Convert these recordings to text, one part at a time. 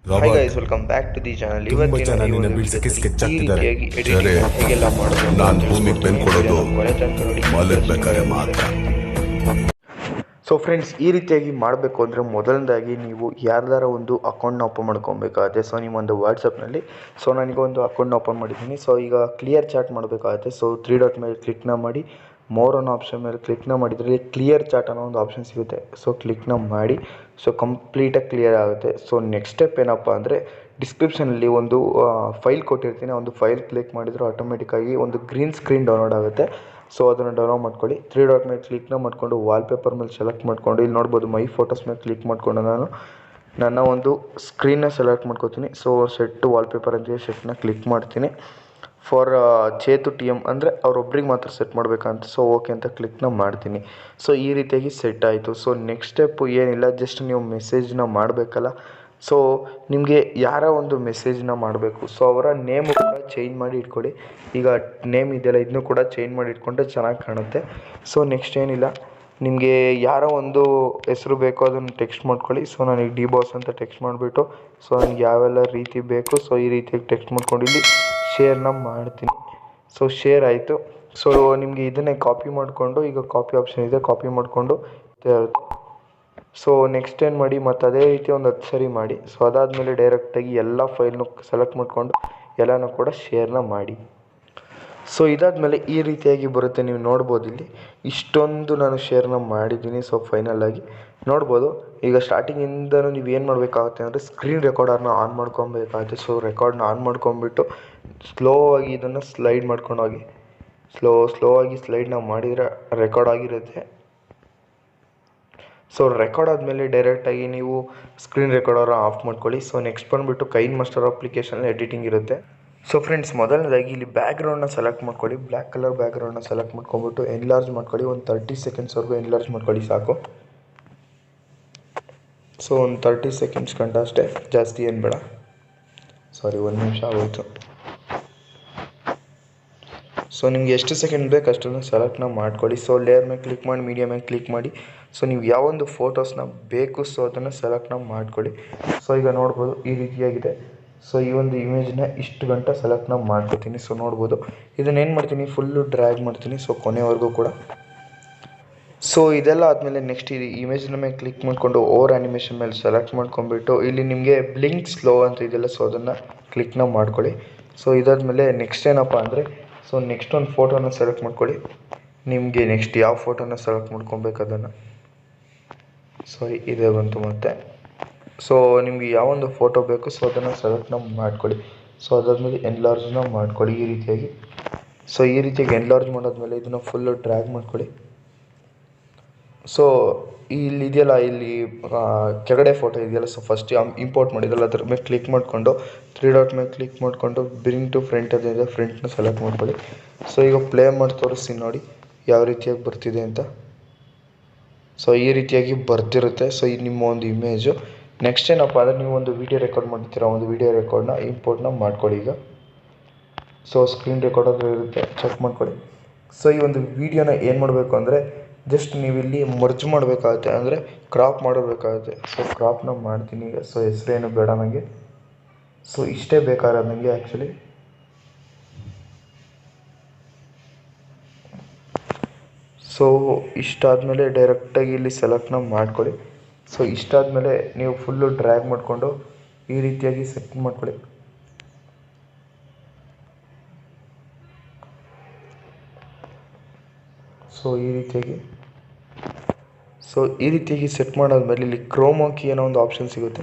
Hi Robert guys, welcome back to the channel. ತುಂಬಾ ಇವತ್ತಿನ ಜನ ಈ ನಿನ್ನ ಒಂದು ಬಿಡ್ಸಕ್ಕೆ ವಿಡಿಯೋದಲ್ಲಿ ಸ್ಕೆಚ್ ಈ ಹಾಕ್ತಿದ್ದಾರೆ. ರೀತಿಯಾಗಿ ಜರೆ ಎಡಿಟಿಂಗ್ ಹೇಗೆಲ್ಲ ಮಾಡೋದು ಅಂತ ನಾನು ಭೂಮಿಗೆ ತಿಳಿಸ್ಕೊಡ್ತೀನಿ. ಬೆನ್ ಕೊಡೋದು ವಿಡಿಯೋನ ಕೊನೆ ತನಕ ನೋಡಿ. ಮಲಗ್ಬೇಕಾರೆ ಮಾತ್ರ. ಸೊ ಫ್ರೆಂಡ್ಸ್, ಈ ರೀತಿಯಾಗಿ ಮಾಡಬೇಕು ಅಂದರೆ ಮೊದಲನೇದಾಗಿ ನೀವು ಯಾರ್ದಾರ ಒಂದು ಅಕೌಂಟ್ನ ಓಪನ್ ಮಾಡ್ಕೊಬೇಕಾಗುತ್ತೆ. ಸೊ ನಿಮ್ಮೊಂದು ವಾಟ್ಸಪ್ನಲ್ಲಿ ನನಗೆ ಒಂದು ಅಕೌಂಟ್ನ ಓಪನ್ ಮಾಡಿದ್ದೀನಿ. ಸೊ ಈಗ ಕ್ಲಿಯರ್ ಚಾಟ್ ಮಾಡಬೇಕಾಗುತ್ತೆ. ಸೊ 3 ಡಾಟ್ ಮೇಲೆ ಕ್ಲಿಕ್ನ ಮಾಡಿ, ಮೋರ್ ಅನ್ನೋ ಆಪ್ಷನ್ ಮೇಲೆ ಕ್ಲಿಕ್ನ ಮಾಡಿದರೆ ಕ್ಲಿಯರ್ ಚಾಟ್ ಅನ್ನೋ ಒಂದು ಆಪ್ಷನ್ ಸಿಗುತ್ತೆ. ಸೊ ಕ್ಲಿಕ್ನ ಮಾಡಿ, ಸೊ ಕಂಪ್ಲೀಟಾಗಿ ಕ್ಲಿಯರ್ ಆಗುತ್ತೆ. ಸೊ ನೆಕ್ಸ್ಟ್ ಸ್ಟೆಪ್ ಏನಪ್ಪ ಅಂದರೆ, ಡಿಸ್ಕ್ರಿಪ್ಷನಲ್ಲಿ ಒಂದು ಫೈಲ್ ಕೊಟ್ಟಿರ್ತೀನಿ. ಒಂದು ಫೈಲ್ ಕ್ಲಿಕ್ ಮಾಡಿದರೆ ಆಟೋಮೆಟಿಕ್ಕಾಗಿ ಒಂದು ಗ್ರೀನ್ ಸ್ಕ್ರೀನ್ ಡೌನ್ಲೋಡ್ ಆಗುತ್ತೆ. ಸೊ ಅದನ್ನು ಡೌನ್ಲೋಡ್ ಮಾಡ್ಕೊಳ್ಳಿ. 3 ಡಾಟ್ ಮೇಲೆ ಕ್ಲಿಕ್ನ ಮಾಡಿಕೊಂಡು ವಾಲ್ಪೇಪರ್ ಮೇಲೆ ಸೆಲೆಕ್ಟ್ ಮಾಡಿಕೊಂಡು, ಇಲ್ಲಿ ನೋಡ್ಬೋದು ಮೈ ಫೋಟೋಸ್ ಮೇಲೆ ಕ್ಲಿಕ್ ಮಾಡಿಕೊಂಡು ನಾನು ನನ್ನ ಒಂದು ಸ್ಕ್ರೀನ್ನ ಸೆಲೆಕ್ಟ್ ಮಾಡ್ಕೋತೀನಿ. ಸೊ ಸೆಟ್ ವಾಲ್ಪೇಪರ್ ಅಂತ ಸೆಟ್ನ ಕ್ಲಿಕ್ ಮಾಡ್ತೀನಿ. ಫಾರ್ ಚೇತು ಟಿ ಎಮ್ ಅಂದರೆ ಅವರೊಬ್ರಿಗೆ ಮಾತ್ರ ಸೆಟ್ ಮಾಡಬೇಕಂತ. ಸೊ ಓಕೆ ಅಂತ ಕ್ಲಿಕ್ನ ಮಾಡ್ತೀನಿ. ಸೊ ಈ ರೀತಿಯಾಗಿ ಸೆಟ್ ಆಯಿತು. ಸೊ ನೆಕ್ಸ್ಟ್ ಸ್ಟೆಪ್ಪು ಏನಿಲ್ಲ, ಜಸ್ಟ್ ನೀವು ಮೆಸೇಜ್ನ ಮಾಡಬೇಕಲ್ಲ. ಸೊ ನಿಮಗೆ ಯಾರ ಒಂದು ಮೆಸೇಜ್ನ ಮಾಡಬೇಕು, ಸೊ ಅವರ ನೇಮು ಕೂಡ ಚೇಂಜ್ ಮಾಡಿ ಇಟ್ಕೊಳ್ಳಿ. ಈಗ ನೇಮ್ ಇದೆಯಲ್ಲ, ಇದನ್ನು ಕೂಡ ಚೇಂಜ್ ಮಾಡಿ ಇಟ್ಕೊಂಡ್ರೆ ಚೆನ್ನಾಗಿ ಕಾಣುತ್ತೆ. ಸೊ ನೆಕ್ಸ್ಟ್ ಏನಿಲ್ಲ, ನಿಮಗೆ ಯಾರೋ ಒಂದು ಹೆಸರು ಬೇಕೋ ಅದನ್ನು ಟೆಕ್ಸ್ಟ್ ಮಾಡ್ಕೊಳ್ಳಿ. ಸೊ ನನಗೆ ಡಿ ಬಾಸ್ ಅಂತ ಟೆಕ್ಸ್ಟ್ ಮಾಡಿಬಿಟ್ಟು, ಸೊ ನನಗೆ ಯಾವೆಲ್ಲ ರೀತಿ ಬೇಕು ಸೊ ಈ ರೀತಿಯಾಗಿ ಟೆಕ್ಸ್ಟ್ ಮಾಡ್ಕೊಂಡು ಇಲ್ಲಿ ಶೇರ್ನ ಮಾಡ್ತೀನಿ. ಸೊ ಶೇರ್ ಆಯಿತು. ಸೊ ನಿಮಗೆ ಇದನ್ನೇ ಕಾಪಿ ಮಾಡಿಕೊಂಡು, ಈಗ ಕಾಪಿ ಆಪ್ಷನ್ ಇದೆ, ಕಾಪಿ ಮಾಡಿಕೊಂಡು ಸೊ ನೆಕ್ಸ್ಟ್ ಏನು ಮಾಡಿ, ಮತ್ತು ಅದೇ ರೀತಿ ಒಂದು 10 ಸರಿ ಮಾಡಿ. ಸೊ ಅದಾದಮೇಲೆ ಡೈರೆಕ್ಟಾಗಿ ಎಲ್ಲ ಫೈಲ್ನು ಸೆಲೆಕ್ಟ್ ಮಾಡಿಕೊಂಡು ಎಲ್ಲನೂ ಕೂಡ ಶೇರ್ನ ಮಾಡಿ. ಸೊ ಇದಾದಮೇಲೆ ಈ ರೀತಿಯಾಗಿ ಬರುತ್ತೆ. ನೀವು ನೋಡ್ಬೋದು ಇಲ್ಲಿ ಇಷ್ಟೊಂದು ನಾನು ಶೇರ್ನ ಮಾಡಿದ್ದೀನಿ. ಸೊ ಫೈನಲಾಗಿ ನೋಡ್ಬೋದು. ಈಗ ಸ್ಟಾರ್ಟಿಂಗಿಂದನೂ ನೀವು ಏನು ಮಾಡಬೇಕಾಗುತ್ತೆ ಅಂದರೆ, ಸ್ಕ್ರೀನ್ ರೆಕಾರ್ಡರ್ನ ಆನ್ ಮಾಡ್ಕೊಬೇಕಾಗುತ್ತೆ. ಸೊ ರೆಕಾರ್ಡ್ನ ಆನ್ ಮಾಡ್ಕೊಂಬಿಟ್ಟು ಸ್ಲೋ ಆಗಿ ಇದನ್ನು ಸ್ಲೈಡ್ ಮಾಡ್ಕೊಂಡು ಹೋಗಿ. ಸ್ಲೋ ಆಗಿ ಸ್ಲೈಡ್ನ ಮಾಡಿದರೆ ರೆಕಾರ್ಡ್ ಆಗಿರುತ್ತೆ. ಸೊ ರೆಕಾರ್ಡ್ ಆದಮೇಲೆ ಡೈರೆಕ್ಟಾಗಿ ನೀವು ಸ್ಕ್ರೀನ್ ರೆಕಾರ್ಡರ್ನ ಆಫ್ ಮಾಡ್ಕೊಳ್ಳಿ. ಸೊ ನೆಕ್ಸ್ಟ್ ಬಂದುಬಿಟ್ಟು ಕೈನ್ಮಾಸ್ಟರ್ ಅಪ್ಲಿಕೇಶನಲ್ಲಿ ಎಡಿಟಿಂಗ್ ಇರುತ್ತೆ. ಸೊ ಫ್ರೆಂಡ್ಸ್, ಮೊದಲನೇದಾಗಿ ಇಲ್ಲಿ ಬ್ಯಾಕ್ಗ್ರೌಂಡ್ನ ಸೆಲೆಕ್ಟ್ ಮಾಡ್ಕೊಳ್ಳಿ. ಬ್ಲ್ಯಾಕ್ ಕಲರ್ ಬ್ಯಾಕ್ಗ್ರೌಂಡ್ನ ಸೆಲೆಕ್ಟ್ ಮಾಡ್ಕೊಂಬಿಟ್ಟು ಎನ್ಲಾರ್ಜ್ ಮಾಡ್ಕೊಳ್ಳಿ. ಒಂದು 30 ಸೆಕೆಂಡ್ಸ್ವರೆಗೂ ಎನ್ಲಾರ್ಜ್ ಮಾಡ್ಕೊಳ್ಳಿ ಸಾಕು. ಸೊ ಒಂದು 30 ಸೆಕೆಂಡ್ಸ್ ಗಂಟ ಅಷ್ಟೇ, ಜಾಸ್ತಿ ಏನು ಬೇಡ. ಸಾರಿ, 1 ನಿಮಿಷ ಆಗೋಯ್ತು. ಸೊ ನಿಮ್ಗೆ ಎಷ್ಟು ಸೆಕೆಂಡ್ ಬೇಕು ಅಷ್ಟನ್ನು ಸೆಲೆಕ್ಟ್ನ ಮಾಡ್ಕೊಳ್ಳಿ. ಸೊ ಲೇಯರ್ ಮೇಲೆ ಕ್ಲಿಕ್ ಮಾಡಿ, ಮೀಡಿಯಾ ಮೇಲೆ ಕ್ಲಿಕ್ ಮಾಡಿ. ಸೊ ನೀವು ಯಾವೊಂದು ಫೋಟೋಸ್ನ ಬೇಕು ಸೊ ಅದನ್ನು ಸೆಲೆಕ್ಟ್ನ ಮಾಡ್ಕೊಳ್ಳಿ. ಸೊ ಈಗ ನೋಡ್ಬೋದು ಈ ರೀತಿಯಾಗಿದೆ. ಸೊ ಈ ಒಂದು ಇಮೇಜ್ನ ಇಷ್ಟು ಗಂಟ ಸೆಲೆಕ್ಟ್ನ ಮಾಡ್ಕೊತೀನಿ. ಸೊ ನೋಡ್ಬೋದು ಇದನ್ನೇನು ಮಾಡ್ತೀನಿ, ಫುಲ್ಲು ಡ್ರ್ಯಾಗ್ ಮಾಡ್ತೀನಿ. ಸೊ ಕೊನೆವರೆಗೂ ಕೂಡ. ಸೊ ಇದೆಲ್ಲ ಆದಮೇಲೆ ನೆಕ್ಸ್ಟ್ ಈ ಇಮೇಜ್ನ ಮೇಲೆ ಕ್ಲಿಕ್ ಮಾಡಿಕೊಂಡು ಓವರ್ ಆ್ಯನಿಮೇಷನ್ ಮೇಲೆ ಸೆಲೆಕ್ಟ್ ಮಾಡ್ಕೊಂಬಿಟ್ಟು ಇಲ್ಲಿ ನಿಮಗೆ ಬ್ಲಿಂಕ್ ಸ್ಲೋ ಅಂತ ಇದೆಯಲ್ಲ, ಸೊ ಅದನ್ನು ಕ್ಲಿಕ್ನ ಮಾಡ್ಕೊಳ್ಳಿ. ಸೊ ಇದಾದಮೇಲೆ ನೆಕ್ಸ್ಟ್ ಏನಪ್ಪ ಅಂದರೆ, ಸೊ ನೆಕ್ಸ್ಟ್ ಒಂದು ಫೋಟೋನ ಸೆಲೆಕ್ಟ್ ಮಾಡ್ಕೊಳ್ಳಿ. ನಿಮಗೆ ನೆಕ್ಸ್ಟ್ ಯಾವ ಫೋಟೋನ ಸೆಲೆಕ್ಟ್ ಮಾಡ್ಕೊಬೇಕು ಅದನ್ನು. ಸಾರಿ, ಇದೇ ಬಂತು ಮತ್ತೆ. ಸೊ ನಿಮಗೆ ಯಾವೊಂದು ಫೋಟೋ ಬೇಕು ಸೊ ಅದನ್ನು ಸೆಲೆಕ್ಟ್ನ ಮಾಡ್ಕೊಳ್ಳಿ. ಸೊ ಅದಾದಮೇಲೆ ಎನ್ಲಾರ್ಜ್ನ ಮಾಡ್ಕೊಳ್ಳಿ ಈ ರೀತಿಯಾಗಿ. ಸೊ ಈ ರೀತಿಯಾಗಿ ಎನ್ಲಾರ್ಜ್ ಮಾಡಾದ್ಮೇಲೆ ಇದನ್ನು ಫುಲ್ಲು ಡ್ರ್ಯಾಗ್ ಮಾಡ್ಕೊಳ್ಳಿ. ಸೊ ಇಲ್ಲಿ ಇದೆಯಲ್ಲ, ಇಲ್ಲಿ ಕೆಳಗಡೆ ಫೋಟೋ ಇದೆಯಲ್ಲ, ಸೊ ಫಸ್ಟ್ ಇಂಪೋರ್ಟ್ ಮಾಡಿದಲ್ಲ ಅದ್ರ ಮೇಲೆ ಕ್ಲಿಕ್ ಮಾಡಿಕೊಂಡು 3 ಡಾಟ್ ಮೇಲೆ ಕ್ಲಿಕ್ ಮಾಡಿಕೊಂಡು ಬ್ರಿಂಗ್ ಟು ಫ್ರಂಟ್ ಅದಿದೆ, ಫ್ರಂಟ್ನ ಸೆಲೆಕ್ಟ್ ಮಾಡ್ಕೊಳ್ಳಿ. ಸೊ ಈಗ ಪ್ಲೇ ಮಾಡಿ ತೋರಿಸ್ತೀನಿ ನೋಡಿ ಯಾವ ರೀತಿಯಾಗಿ ಬರ್ತಿದೆ ಅಂತ. ಸೊ ಈ ರೀತಿಯಾಗಿ ಬರ್ತಿರುತ್ತೆ. ಸೊ ಇದು ನಿಮ್ಮ ಒಂದು ಇಮೇಜು. ನೆಕ್ಸ್ಟ್ ಏನಪ್ಪ ಅಂದರೆ, ನೀವು ಒಂದು ವೀಡಿಯೋ ರೆಕಾರ್ಡ್ ಮಾಡ್ತೀರಾ, ಒಂದು ವೀಡಿಯೋ ರೆಕಾರ್ಡ್ನ ಇಂಪೋರ್ಟ್ನ ಮಾಡ್ಕೊಳ್ಳಿ ಈಗ. ಸೊ ಸ್ಕ್ರೀನ್ ರೆಕಾರ್ಡರ್ ಇರುತ್ತೆ, ಚೆಕ್ ಮಾಡ್ಕೊಳ್ಳಿ. ಸೊ ಈ ಒಂದು ವೀಡಿಯೋನ ಏನು ಮಾಡಬೇಕು ಅಂದರೆ, ಜಸ್ಟ್ ನೀವಿಲ್ಲಿ ಮರ್ಜ್ ಮಾಡಬೇಕಾಗುತ್ತೆ, ಅಂದರೆ ಕ್ರಾಪ್ ಮಾಡಬೇಕಾಗುತ್ತೆ. ಸೊ ಕ್ರಾಪ್ನ ಮಾಡ್ತೀನಿ ಈಗ. ಸೊ ಹೆಸರೇನು ಬೇಡ ನನಗೆ. ಸೊ ಇಷ್ಟೇ ಬೇಕಾದ್ರೆ ನನಗೆ ಆ್ಯಕ್ಚುಲಿ. ಸೊ ಇಷ್ಟಾದಮೇಲೆ ಡೈರೆಕ್ಟಾಗಿ ಇಲ್ಲಿ ಸೆಲೆಕ್ಟ್ನ ಮಾಡ್ಕೊಳ್ಳಿ. ಸೊ ಇಷ್ಟಾದಮೇಲೆ ನೀವು ಫುಲ್ಲು ಡ್ರ್ಯಾಗ್ ಮಾಡಿಕೊಂಡು ಈ ರೀತಿಯಾಗಿ ಸೆಟ್ ಮಾಡ್ಕೊಳ್ಳಿ. ಸೊ ಈ ರೀತಿಯಾಗಿ ಸೆಟ್ ಮಾಡಾದ್ಮೇಲೆ ಇಲ್ಲಿ ಕ್ರೋಮಾ ಕೀ ಅನ್ನೋ ಒಂದು ಆಪ್ಷನ್ ಸಿಗುತ್ತೆ.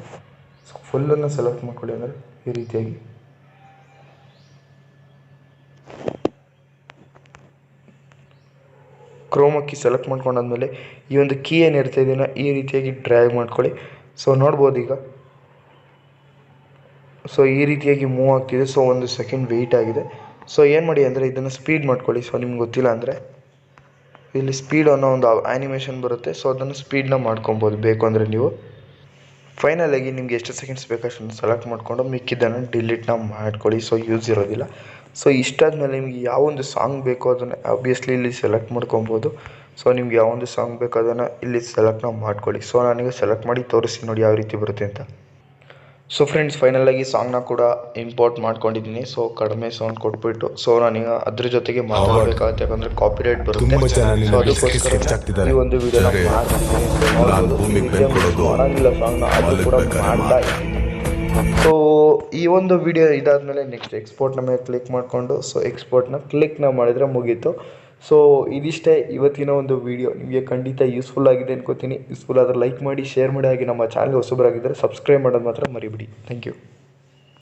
ಸೊ ಫುಲ್ಲನ್ನು ಸೆಲೆಕ್ಟ್ ಮಾಡ್ಕೊಳ್ಳಿ. ಅಂದರೆ ಈ ರೀತಿಯಾಗಿ ಕ್ರೋಮಾ ಕೀ ಸೆಲೆಕ್ಟ್ ಮಾಡ್ಕೊಂಡಾದ್ಮೇಲೆ ಈ ಒಂದು ಕೀ ಏನಿರ್ತಾ ಇದೆಯೋ ಈ ರೀತಿಯಾಗಿ ಡ್ರ್ಯಾಗ್ ಮಾಡ್ಕೊಳ್ಳಿ. ಸೊ ನೋಡ್ಬೋದು ಈಗ. ಸೊ ಈ ರೀತಿಯಾಗಿ ಮೂವ್ ಆಗ್ತಿದೆ. ಸೊ 1 ಸೆಕೆಂಡ್ ವೆಯ್ಟ್ ಆಗಿದೆ. ಸೊ ಏನು ಮಾಡಿ ಅಂದರೆ, ಇದನ್ನು ಸ್ಪೀಡ್ ಮಾಡ್ಕೊಳ್ಳಿ. ಸೊ ನಿಮ್ಗೆ ಗೊತ್ತಿಲ್ಲ ಅಂದರೆ ಇಲ್ಲಿ ಸ್ಪೀಡ್ ಅನ್ನೋ ಒಂದು ಆ್ಯನಿಮೇಷನ್ ಬರುತ್ತೆ. ಸೊ ಅದನ್ನು ಸ್ಪೀಡ್ನ ಮಾಡ್ಕೊಬೋದು ಬೇಕು ಅಂದರೆ ನೀವು. ಫೈನಲಾಗಿ ನಿಮ್ಗೆ ಎಷ್ಟು ಸೆಕೆಂಡ್ಸ್ ಬೇಕು ಅಷ್ಟನ್ನು ಸೆಲೆಕ್ಟ್ ಮಾಡಿಕೊಂಡು ಮಿಕ್ಕಿದ್ದನ್ನು ಡಿಲೀಟ್ನ ಮಾಡ್ಕೊಳ್ಳಿ. ಸೊ ಯೂಸ್ ಇರೋದಿಲ್ಲ. ಸೊ ಇಷ್ಟಾದಮೇಲೆ ನಿಮಗೆ ಯಾವೊಂದು ಸಾಂಗ್ ಬೇಕೋ ಅದನ್ನು ಆಬ್ವಿಯಸ್ಲಿ ಇಲ್ಲಿ ಸೆಲೆಕ್ಟ್ ಮಾಡ್ಕೊಬೋದು. ಸೊ ನಿಮ್ಗೆ ಯಾವೊಂದು ಸಾಂಗ್ ಬೇಕೋ ಅದನ್ನು ಇಲ್ಲಿ ಸೆಲೆಕ್ಟ್ನ ಮಾಡ್ಕೊಳ್ಳಿ. ಸೊ ನಾನೀಗ ಸೆಲೆಕ್ಟ್ ಮಾಡಿ ತೋರಿಸಿ ನೋಡಿ ಯಾವ ರೀತಿ ಬರುತ್ತೆ ಅಂತ. ಸೊ ಫ್ರೆಂಡ್ಸ್ ಫೈನಲಾಗಿ ಸಾಂಗ್ನ ಕೂಡ ಇಂಪೋರ್ಟ್ ಮಾಡ್ಕೊಂಡಿದ್ದೀನಿ. ಸೊ ಕಡಿಮೆ ಸೌಂಡ್ ಕೊಟ್ಬಿಟ್ಟು ಸೊ ನಾನೀಗ ಅದ್ರ ಜೊತೆಗೆ ಮಾತಾಡಬೇಕಾಗುತ್ತೆ, ಯಾಕಂದರೆ ಕಾಪಿರೈಟ್ ಬರುತ್ತೆ. ಸೊ ಅದಕ್ಕೋಸ್ಕರ ಈ ಒಂದು ವಿಡಿಯೋನ ಮಾಡ್ತಿದ್ದೀನಿ. ಸೊ ನೋಡ್ಬೋದು ಮಾಡೋಂಗಿಲ್ಲ ಸಾಂಗ್ನ, ಅದು ಕೂಡ ಮಾಡ್ತಾ ಇದ್ದೀನಿ. ಸೊ ಈ ಒಂದು ವಿಡಿಯೋ ಇದಾದಮೇಲೆ ನೆಕ್ಸ್ಟ್ ಎಕ್ಸ್ಪೋರ್ಟ್ನ ಮೇಲೆ ಕ್ಲಿಕ್ ಮಾಡಿಕೊಂಡು ಸೊ ಎಕ್ಸ್ಪೋರ್ಟ್ನ ಕ್ಲಿಕ್ನ ಮಾಡಿದರೆ ಮುಗೀತು. ಸೊ ಇದಿಷ್ಟೇ ಇವತ್ತಿನ ಒಂದು ವಿಡಿಯೋ. ನಿಮಗೆ ಖಂಡಿತ ಯೂಸ್ಫುಲ್ ಆಗಿದೆ ಅನ್ಕೋತೀನಿ. ಯೂಸ್ಫುಲ್ ಆದರೆ ಲೈಕ್ ಮಾಡಿ, ಶೇರ್ ಮಾಡಿ, ಹಾಗೆ ನಮ್ಮ ಚಾನಲ್ಗೆ ಹೊಸಬರಾಗಿದ್ದರೆ ಸಬ್ಸ್ಕ್ರೈಬ್ ಮಾಡೋದು ಮಾತ್ರ ಮರಿಬಿಡಿ. Thank you.